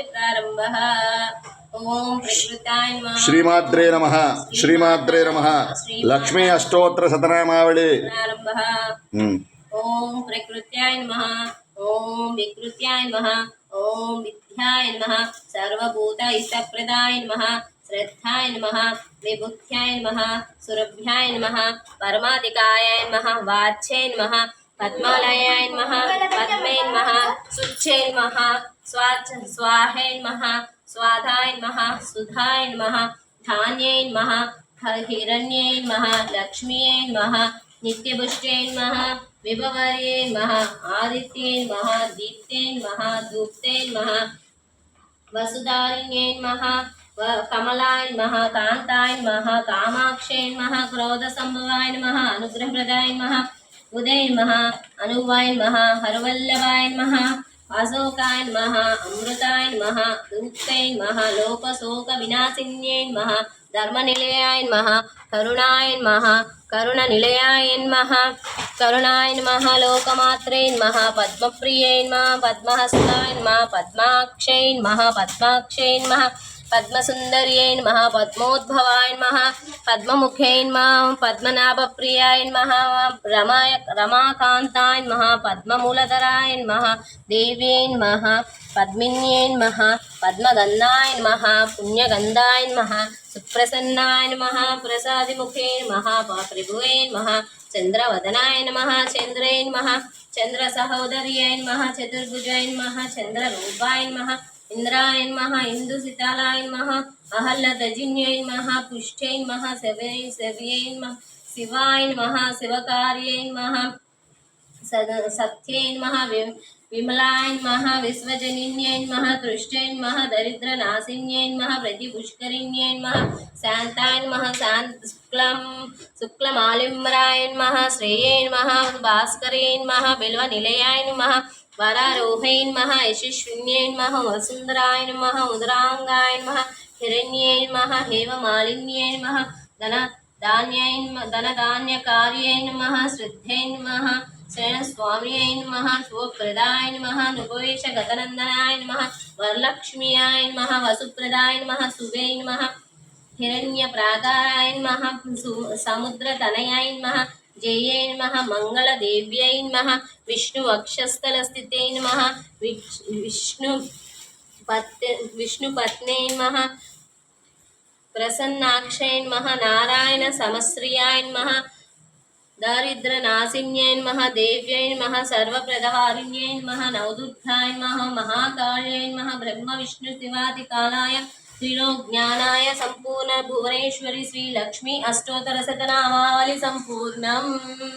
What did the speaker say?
प्रारंभः। ओम प्रकृताय नमः। श्रीमात्रे नमः। श्रीमात्रे नमः। लक्ष्मी अष्टोत्तर शतनामावली प्रारंभः। ओम प्रकृत्याय नमः। ओम विकृत्याय नमः। ओम विद्याय नमः। सर्वभूत इष्टप्रदाय नमः। श्रद्धाय नमः। विभुत्याय नमः। सुरभ्याय नमः। परमाधिकाय नमः। वाच्ये नमः। पद्मालयाय नमः। पद्मे नमः। सुच्छे नमः। स्वाहे नमः। स्वाधाय नमः। सुधाय नमः। धान्ये नमः। हिरण्ये नमः। लक्ष्मीये नमः। नित्यपुष्ट्ये नमः। विभवर्ये नमः। आदित्ये नमः। दीप्ते नमः। धूप्ते नमः। वसुधारिण्ये नमः। कमलाय नमः। कान्ताय नमः। कामाक्षे नमः। क्रोधसंभवाय नमः। अनुग्रहप्रदाय नमः। उदय नमः। अनुवाय नमः। हरवल्लभाय नमः। अशोकाय नमः। अमृताय नमः। धूप्ते नमः। लोकशोकविनाशिन्ये नमः। धर्मनिलयाय नमः। करुणाय नमः। करुणनिलयाय नमः। करुणाय नमः। लोकमात्रे नमः। पद्मप्रिये नमः। पद्महस्ताय नमः। पद्माक्षे नमः। पद्माक्षे नमः। पद्मसुन्दर्ये नमः। पद्मोद्भवाय नमः। पद्ममुखे नमः। पद्मनाभप्रियाय नमः। रमाकान्ताय नमः। पद्ममूलधराय नमः। देव्यै नमः। पद्मिन्ये नमः। पद्मगन्धाय नमः। पुण्यगन्धाय नमः। सुप्रसन्नाय नमः। प्रसादिमुखे नमः। प्रभुवे नमः। चन्द्रवदनाय नमः। चन्द्रे नमः। चन्द्रसहोदर्यै नमः। चतुर्भुजाय नमः। चन्द्ररूपाय नमः। इंद्राय नमः। इंदुसितालाय नमः। अहल्लदजिन्यै नमः। पुष्ठे नमः। सेव्यै नमः। शिवाय नमः। शिवकार्यै नमः। सत्ये नमः। विमलाय नमः। विश्वजनिन्यै नमः। तुष्टे नमः। दरिद्रनाशिन्यै नमः। प्रतिपुष्करिण्यै नमः। शान्ताय नमः। शुक्लमालिम्राय नमः। श्रेये नमः। भास्करे नमः। बिल्वनिलयाय नमः। वरारोहे नमः। यशस्विन्यै नमः। वसुन्धराय नमः। उदरांगाय नमः। हिरण्ये नमः। हेममालिन्यै नमः। धनधान्यकार्ये नमः। श्रद्धे नमः। शरणस्वाम्यै नमः। शुभप्रदाय नमः। नुपवेशगतनन्दनाय नमः। वरलक्ष्म्याय नमः। वसुप्रदाय नमः। शुभे नमः। हिरण्यप्राकाराय नमः। समुद्रतनयाय नमः। जये नमः। मंगलदेव्यै नमः। विष्णुवक्षस्थलस्थिते नमः। विष्णुपत्ने नमः। प्रसन्नाक्षय नमः। नारायण समश्रियाय नमः। दारिद्र्यनाशिन्यै नमः। देव्यै नमः। सर्वप्रदहारिण्यै नमः। नवदुर्गाय नमः। महाकाल्यै नमः। ब्रह्म विष्णु शिवादिकालाय त्रिलोकज्ञानाय संपूर्ण भुवनेश्वरी श्री लक्ष्मी अष्टोत्तर शतनामावली संपूर्णम्।